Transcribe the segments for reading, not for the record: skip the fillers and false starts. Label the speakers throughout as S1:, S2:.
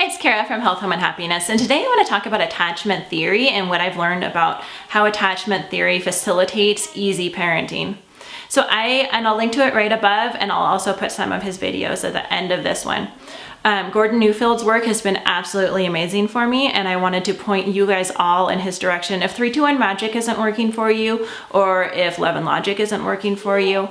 S1: Hi, it's Kara from Health, Home, and Happiness, and today I want to talk about attachment theory and what I've learned about how attachment theory facilitates easy parenting. And I'll link to it right above, and I'll also put some of his videos at the end of this one. Gordon Neufield's work has been absolutely amazing for me, and I wanted to point you guys all in his direction. If 3-2-1 Magic isn't working for you, or if Love and Logic isn't working for you,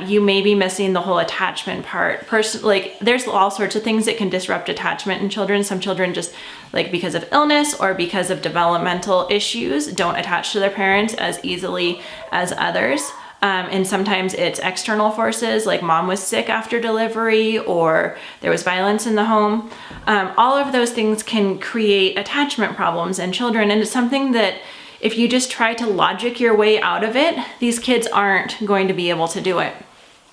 S1: you may be missing the whole attachment part. There's all sorts of things that can disrupt attachment in children. Some children just, because of illness or because of developmental issues, don't attach to their parents as easily as others. And sometimes it's external forces, like mom was sick after delivery or there was violence in the home. All of those things can create attachment problems in children. And it's something that if you just try to logic your way out of it, these kids aren't going to be able to do it.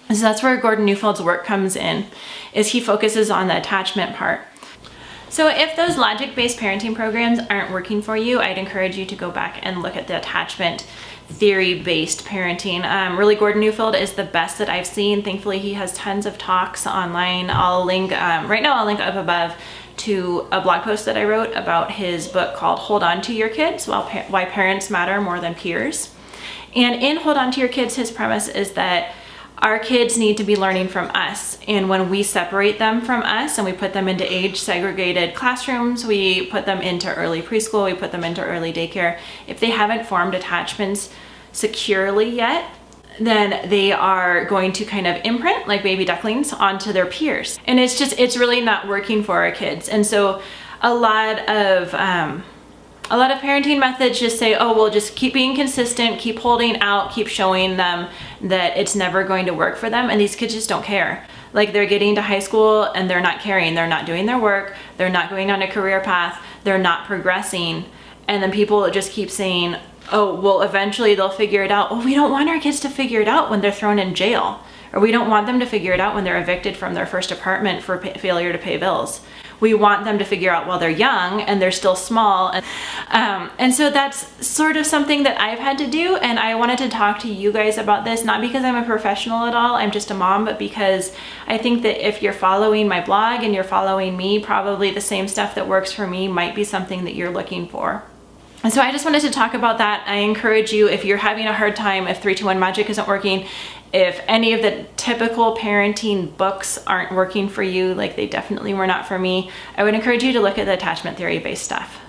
S1: So that's where Gordon Neufield's work comes in, is he focuses on the attachment part. So if those logic-based parenting programs aren't working for you, I'd encourage you to go back and look at the attachment theory-based parenting. Really, Gordon Neufeld is the best that I've seen. Thankfully, he has tons of talks online. I'll link, right now I'll link up above to a blog post that I wrote about his book called Hold On to Your Kids, Why Parents Matter More Than Peers. And in Hold On to Your Kids, his premise is that our kids need to be learning from us. And when we separate them from us and we put them into age-segregated classrooms, we put them into early preschool, we put them into early daycare, if they haven't formed attachments securely yet, then they are going to kind of imprint, like baby ducklings, onto their peers. And it's really not working for our kids. And so a lot of parenting methods just say, oh, well, just keep being consistent, keep holding out, keep showing them that it's never going to work for them. And these kids just don't care. Like, they're getting to high school and they're not caring. They're not doing their work. They're not going on a career path. They're not progressing. And then people just keep saying, oh, well, eventually they'll figure it out. Well, we don't want our kids to figure it out when they're thrown in jail. Or we don't want them to figure it out when they're evicted from their first apartment for failure to pay bills. We want them to figure out while they're young and they're still small. And so that's sort of something that I've had to do. And I wanted to talk to you guys about this, not because I'm a professional at all, I'm just a mom, but because I think that if you're following my blog and you're following me, probably the same stuff that works for me might be something that you're looking for. And so I just wanted to talk about that. I encourage you, if you're having a hard time, if 3-2-1 Magic isn't working, if any of the typical parenting books aren't working for you, like they definitely were not for me, I would encourage you to look at the attachment theory based stuff.